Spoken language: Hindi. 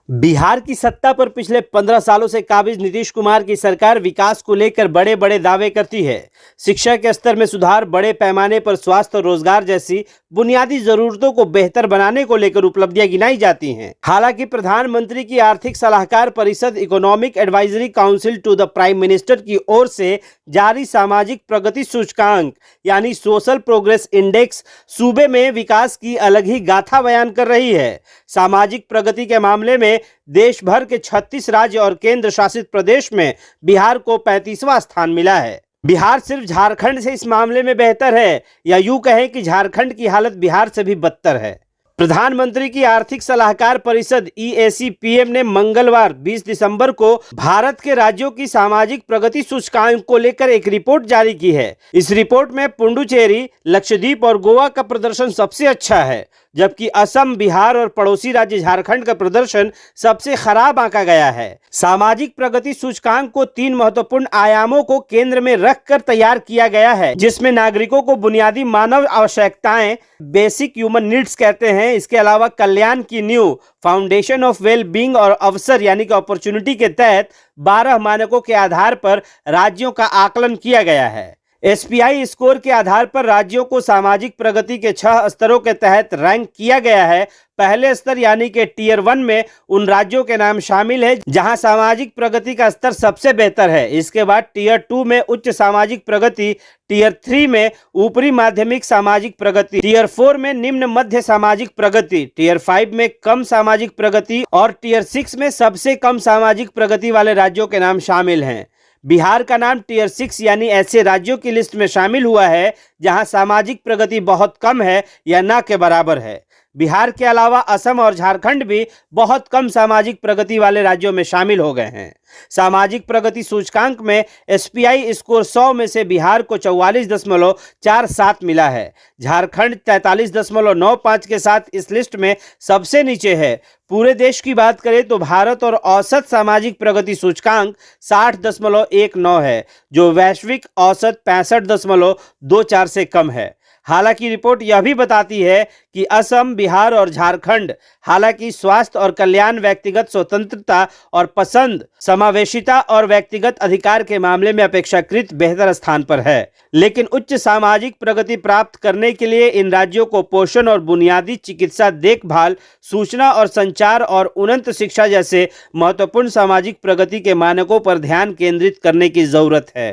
बिहार की सत्ता पर पिछले 15 सालों से काबिज नीतीश कुमार की सरकार विकास को लेकर बड़े बड़े दावे करती है। शिक्षा के स्तर में सुधार, बड़े पैमाने पर स्वास्थ्य और रोजगार जैसी बुनियादी जरूरतों को बेहतर बनाने को लेकर उपलब्धियां गिनाई जाती हैं। हालांकि प्रधानमंत्री की आर्थिक सलाहकार परिषद economic advisory council to the prime minister की ओर से जारी सामाजिक प्रगति सूचकांक यानी सोशल प्रोग्रेस इंडेक्स सूबे में विकास की अलग ही गाथा बयान कर रही है। सामाजिक प्रगति के मामले में देश भर के 36 राज्य और केंद्र शासित प्रदेश में बिहार को 35वां स्थान मिला है। बिहार सिर्फ झारखंड से इस मामले में बेहतर है, या यूं कहें कि झारखंड की हालत बिहार से भी बदतर है। प्रधानमंत्री की आर्थिक सलाहकार परिषद EAC-PM ने मंगलवार 20 दिसंबर को भारत के राज्यों की सामाजिक प्रगति सूचकांक को लेकर एक रिपोर्ट जारी की है। इस रिपोर्ट में पुडुचेरी, लक्षद्वीप और गोवा का प्रदर्शन सबसे अच्छा है, जबकि असम, बिहार और पड़ोसी राज्य झारखंड का प्रदर्शन सबसे खराब आंका गया है। सामाजिक प्रगति सूचकांक को 3 महत्वपूर्ण आयामों को केंद्र में रखकर तैयार किया गया है, जिसमें नागरिकों को बुनियादी मानव आवश्यकताएं, बेसिक ह्यूमन नीड्स कहते हैं, इसके अलावा कल्याण की नींव, फाउंडेशन ऑफ वेल बीइंग और अवसर यानी कि अपॉर्चुनिटी के तहत 12 मानकों के आधार पर राज्यों का आकलन किया गया है। SPI स्कोर के आधार पर राज्यों को सामाजिक प्रगति के 6 स्तरों के तहत रैंक किया गया है। पहले स्तर यानी कि टियर 1 में उन राज्यों के नाम शामिल है जहां सामाजिक प्रगति का स्तर सबसे बेहतर है। इसके बाद टियर 2 में उच्च सामाजिक प्रगति, टियर 3 में ऊपरी माध्यमिक सामाजिक प्रगति, टियर 4 में निम्न मध्य सामाजिक प्रगति, टियर 5 में कम सामाजिक प्रगति और टियर 6 में सबसे कम सामाजिक प्रगति वाले राज्यों के नाम शामिल हैं। बिहार का नाम टियर 6 यानी ऐसे राज्यों की लिस्ट में शामिल हुआ है जहां सामाजिक प्रगति बहुत कम है या ना के बराबर है। बिहार के अलावा असम और झारखंड भी बहुत कम सामाजिक प्रगति वाले राज्यों में शामिल हो गए हैं। सामाजिक प्रगति सूचकांक में SPI स्कोर 100 में से बिहार को 44.47 मिला है। झारखंड 43.95 के साथ इस लिस्ट में सबसे नीचे है। पूरे देश की बात करें तो भारत और औसत सामाजिक प्रगति सूचकांक 60.19 है, जो वैश्विक औसत 65.24 से कम है। हालांकि रिपोर्ट यह भी बताती है कि असम, बिहार और झारखंड हालांकि स्वास्थ्य और कल्याण, व्यक्तिगत स्वतंत्रता और पसंद, समावेशिता और व्यक्तिगत अधिकार के मामले में अपेक्षाकृत बेहतर स्थान पर है, लेकिन उच्च सामाजिक प्रगति प्राप्त करने के लिए इन राज्यों को पोषण और बुनियादी चिकित्सा देखभाल, सूचना और संचार और उन्नत शिक्षा जैसे महत्वपूर्ण सामाजिक प्रगति के मानकों पर ध्यान केंद्रित करने की जरूरत है।